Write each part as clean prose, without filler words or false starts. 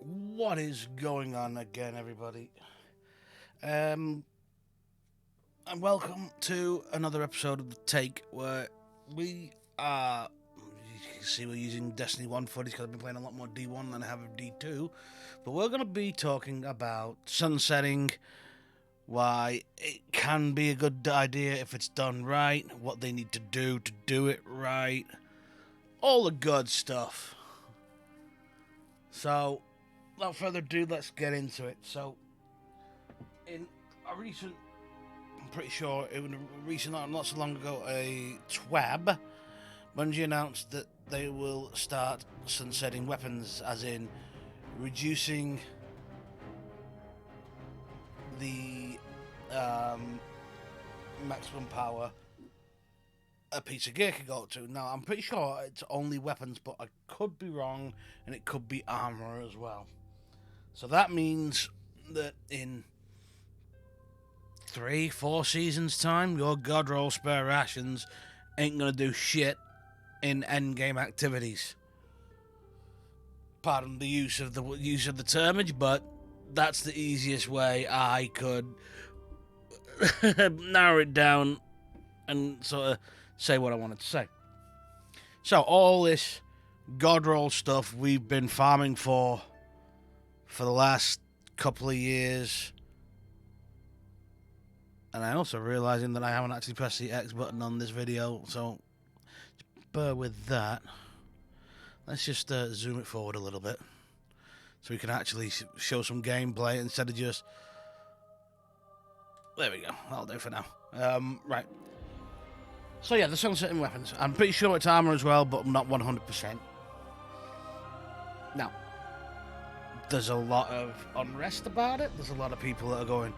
What is going on again, everybody? And welcome to another episode of The Take, where you can see we're using Destiny 1 footage because I've been playing a lot more D1 than I have of D2. But we're going to be talking about sunsetting, why it can be a good idea if it's done right, what they need to do it right, all the good stuff. So, without further ado, let's get into it. So, in a recent, I'm pretty sure, in a recent, not so long ago, a TWAB, Bungie announced that they will start sunsetting weapons, as in reducing the maximum power a piece of gear can go to. Now, I'm pretty sure it's only weapons, but I could be wrong, and it could be armor as well. So that means that in 3-4 seasons' time, your God Roll spare rations ain't gonna do shit in endgame activities. Pardon the use of the termage, but that's the easiest way I could narrow it down and sort of say what I wanted to say. So all this God Roll stuff we've been farming for the last couple of years, and I also realizing that I haven't actually pressed the X button on this video, so bear with that. Let's just zoom it forward a little bit so we can actually show some gameplay instead of just... There we go, that'll do for now. Right. So yeah, the sunsetting weapons. I'm pretty sure it's armor as well, but not 100%. Now, there's a lot of unrest about it. There's a lot of people that are going,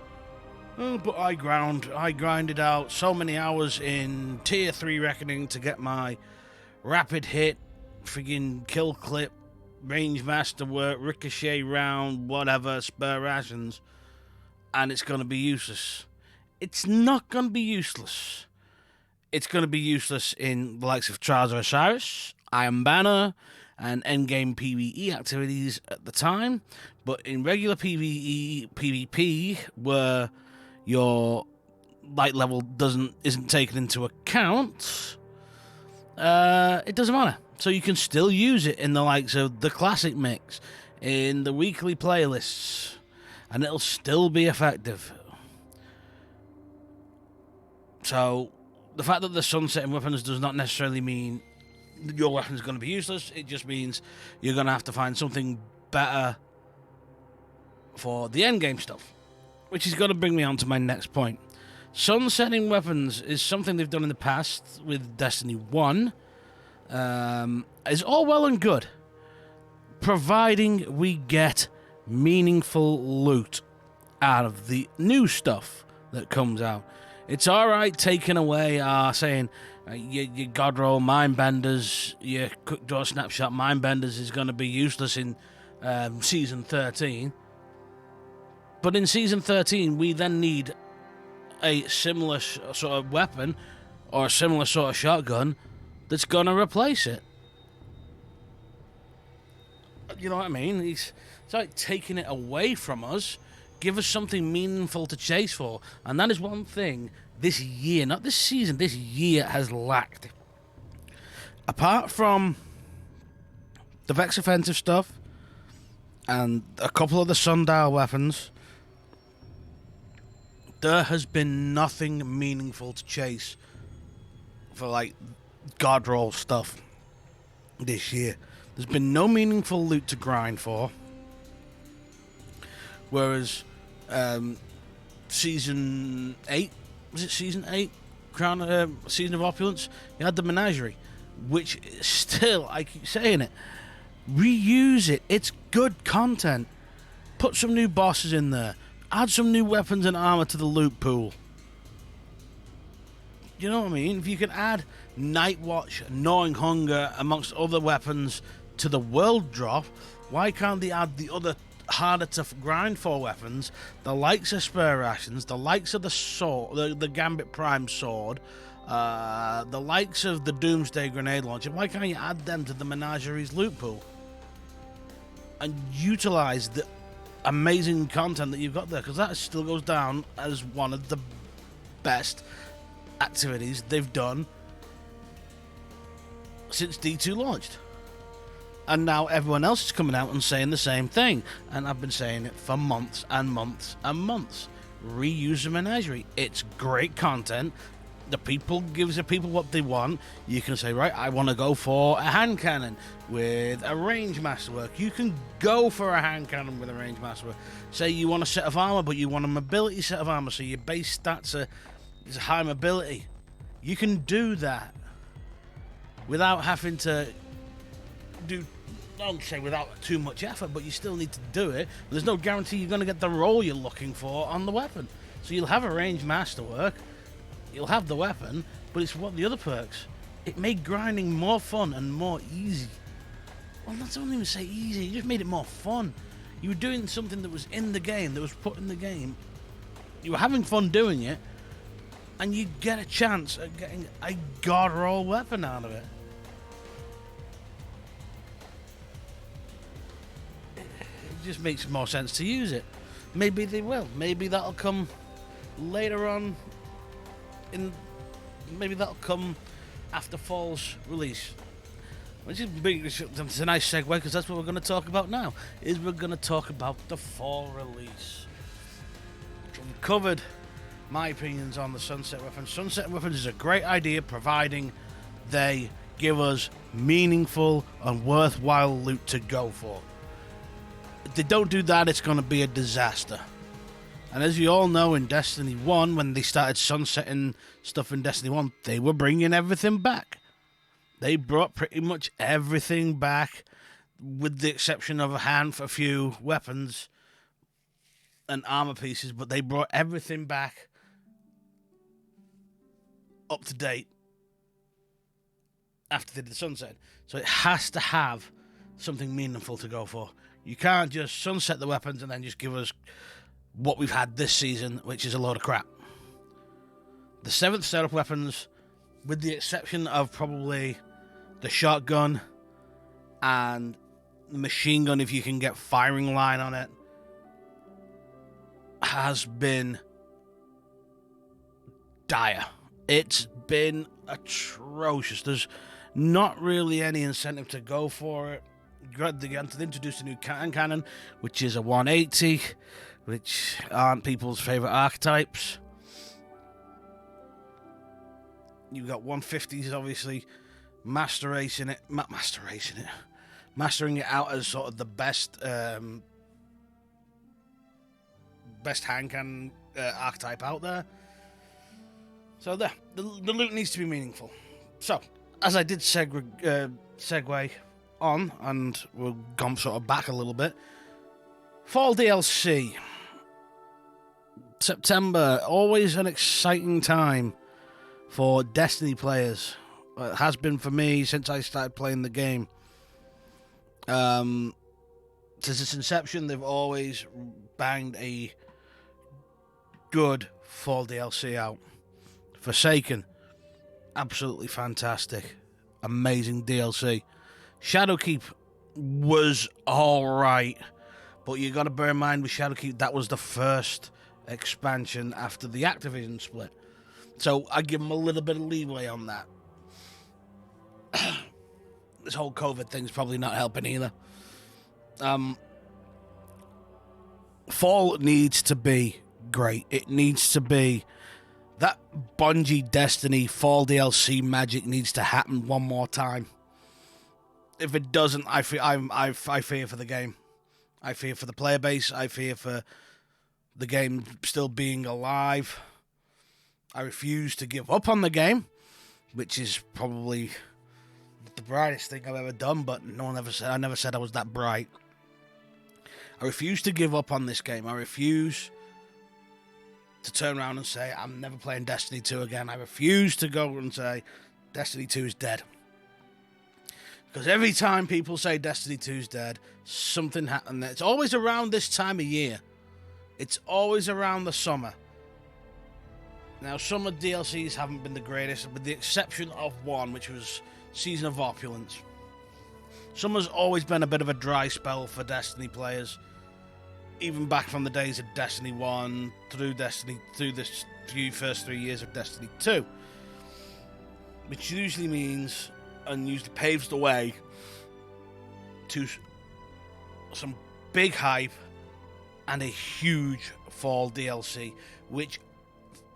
oh, but I grinded out so many hours in Tier 3 Reckoning to get my rapid hit, friggin' kill clip, range master work, ricochet round, whatever, spare rations, and it's going to be useless. It's not going to be useless. It's going to be useless in the likes of Trials of Osiris, Iron Banner, and endgame PvE activities at the time. But in regular PvP, where your light level isn't taken into account, it doesn't matter. So you can still use it in the likes of the classic mix, in the weekly playlists, and it'll still be effective. So the fact that the sunsetting weapons does not necessarily mean your weapon is going to be useless. It just means you're going to have to find something better for the endgame stuff, which is going to bring me on to my next point. Sunsetting weapons is something they've done in the past with Destiny 1. It's all well and good, providing we get meaningful loot out of the new stuff that comes out. It's alright taking away saying your God Roll Mindbenders, your Quick Draw Snapshot Mindbenders is going to be useless in Season 13. But in Season 13, we then need a similar sort of weapon or a similar sort of shotgun that's going to replace it. You know what I mean? It's like taking it away from us. Give us something meaningful to chase for. And that is one thing this year, not this season, this year has lacked. Apart from the Vex Offensive stuff and a couple of the Sundial weapons, there has been nothing meaningful to chase for, like, God Roll stuff this year. There's been no meaningful loot to grind for. Whereas Season 8, was it Season 8? Season of Opulence? You had the Menagerie, which still, I keep saying it, reuse it. It's good content. Put some new bosses in there. Add some new weapons and armor to the loot pool. You know what I mean? If you can add Night Watch, Gnawing Hunger, amongst other weapons to the world drop, why can't they add the other harder to grind for weapons, the likes of spare rations, the likes of the sword, the Gambit Prime sword, the likes of the Doomsday grenade launcher? Why can't you add them to the Menagerie's loot pool? and utilize the amazing content that you've got there, because that still goes down as one of the best activities they've done since D2 launched. And now everyone else is coming out and saying the same thing, and I've been saying it for months and months and months. Reuse Menagerie. It's great content. The people gives the people what they want. You can say, right, I want to go for a hand cannon with a range masterwork. You can go for a hand cannon with a range masterwork. Say you want a set of armor, but you want a mobility set of armor, so your base stats is high mobility. You can do that without having to do. I don't say without too much effort, but you still need to do it. There's no guarantee you're going to get the roll you're looking for on the weapon. So you'll have a range masterwork. You'll have the weapon, but it's what the other perks. It made grinding more fun and more easy. Well, I don't even say easy, it just made it more fun. You were doing something that was in the game, that was put in the game. You were having fun doing it, and you get a chance at getting a god roll weapon out of it. It just makes more sense to use it. Maybe they will. Maybe that'll come later on. Maybe that'll come after Fall's release, which is a nice segue, because that's what we're going to talk about now. We're going to talk about the Fall release. We've covered my opinions on the Sunset Weapons. Sunset Weapons is a great idea, providing they give us meaningful and worthwhile loot to go for. If they don't do that, it's going to be a disaster. And as you all know, in Destiny 1, when they started sunsetting stuff in Destiny 1, they were bringing everything back. They brought pretty much everything back, with the exception of a few weapons and armor pieces, but they brought everything back up to date after they did the sunset. So it has to have something meaningful to go for. You can't just sunset the weapons and then just give us what we've had this season, which is a load of crap. The 7th set of weapons, with the exception of probably the shotgun and the machine gun, if you can get firing line on it, has been dire. It's been atrocious. There's not really any incentive to go for it. They introduced a new cannon, which is a 180, which aren't people's favourite archetypes. You've got 150s, obviously, mastering it out as sort of the best hand cannon archetype out there. So the loot needs to be meaningful. So, as I did segue on, and we'll come sort of back a little bit, Fall DLC. September, always an exciting time for Destiny players. It has been for me since I started playing the game. Since its inception, they've always banged a good Fall DLC out. Forsaken, absolutely fantastic, amazing DLC. Shadowkeep was alright, but you got to bear in mind with Shadowkeep, that was the first expansion after the Activision split, so I give them a little bit of leeway on that. This whole COVID thing's probably not helping either. Fall needs to be great. It needs to be that Bungie Destiny Fall DLC magic needs to happen one more time. If it doesn't, I fear for the game. I fear for the player base. I fear for the game still being alive. I refuse to give up on the game, which is probably the brightest thing I've ever done, but I never said I was that bright. I refuse to give up on this game. I refuse to turn around and say, I'm never playing Destiny 2 again. I refuse to go and say, Destiny 2 is dead. Because every time people say Destiny 2 is dead, something happened. It's always around this time of year. It's always around the summer. Now, summer DLCs haven't been the greatest, with the exception of one, which was Season of Opulence. Summer's always been a bit of a dry spell for Destiny players, even back from the days of Destiny 1 through the first 3 years of Destiny 2, which usually means and usually paves the way to some big hype and a huge fall DLC, which,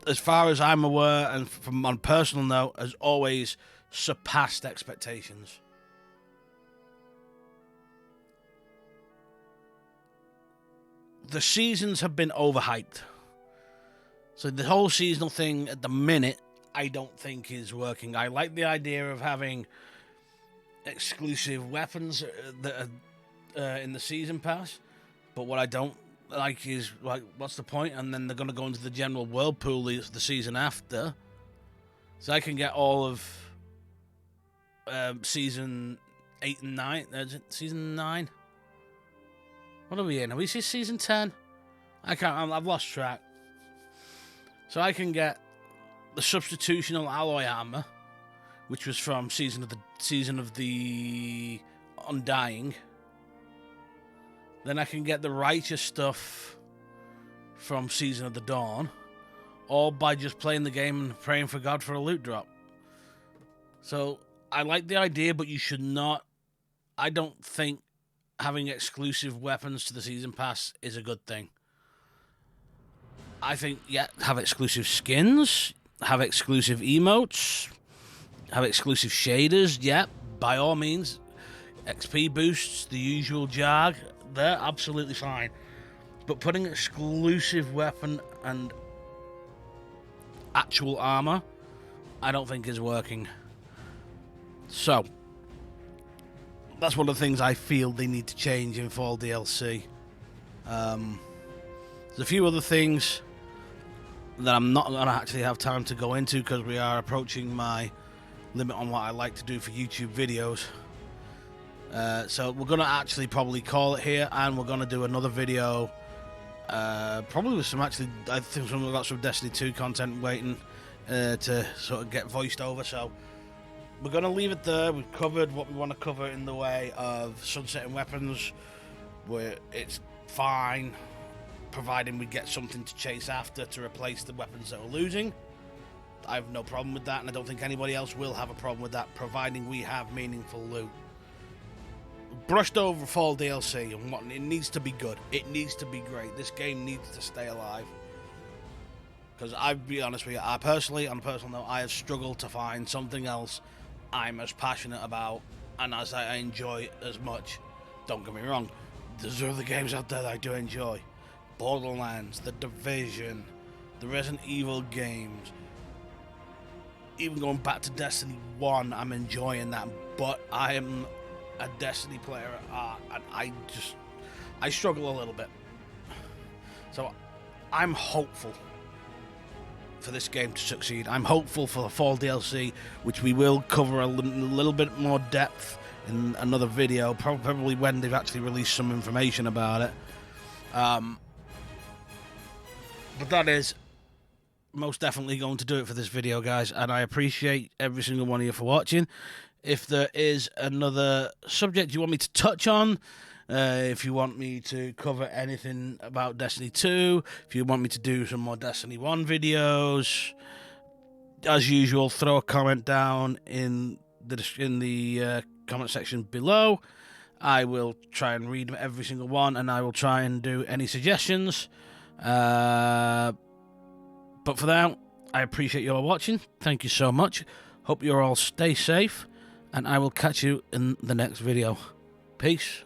as far as I'm aware and from on personal note, has always surpassed expectations. The seasons have been overhyped. So the whole seasonal thing at the minute, I don't think is working. I like the idea of having exclusive weapons that are in the season pass, but what I don't like is, like, what's the point? And then they're going to go into the general world pool the season after, so I can get all of season 8 and 9. Season 9. What are we in? Are we season 10? I've lost track. So I can get the substitutional alloy armor, which was from season of the Undying. Then I can get the righteous stuff from Season of the Dawn, all by just playing the game and praying for God for a loot drop. So I like the idea, but you should not. I don't think having exclusive weapons to the season pass is a good thing. I think, yeah, have exclusive skins, have exclusive emotes, have exclusive shaders, yeah, by all means. XP boosts, the usual jarg, they're absolutely fine. But putting exclusive weapon and actual armor, I don't think is working. So, that's one of the things I feel they need to change in Fall DLC. There's a few other things that I'm not going to actually have time to go into because we are approaching my limit on what I like to do for YouTube videos. So we're going to actually probably call it here, and we're going to do another video probably with some, actually, I think we've got some Destiny 2 content waiting to sort of get voiced over. So we're going to leave it there. We've covered what we want to cover in the way of sunsetting weapons, where it's fine providing we get something to chase after to replace the weapons that we're losing. I have no problem with that, and I don't think anybody else will have a problem with that, providing we have meaningful loot. Brushed over Fall DLC, and what it needs to be good. It needs to be great. This game needs to stay alive. Because I'll be honest with you, I personally, on a personal note, I have struggled to find something else I'm as passionate about and as I enjoy as much. Don't get me wrong, there's other games out there that I do enjoy. Borderlands, The Division, the Resident Evil games, even going back to Destiny 1, I'm enjoying that, but I am a Destiny player at heart, and I struggle a little bit. So I'm hopeful for this game to succeed. I'm hopeful for the Fall DLC, which we will cover a little bit more depth in another video, probably when they've actually released some information about it. But that is most definitely going to do it for this video, guys, and I appreciate every single one of you for watching. If there is another subject you want me to touch on, if you want me to cover anything about Destiny 2, if you want me to do some more Destiny 1 videos, as usual, throw a comment down in the comment section below. I will try and read every single one, and I will try and do any suggestions. But for now, I appreciate you all watching. Thank you so much. Hope you all stay safe, and I will catch you in the next video. Peace.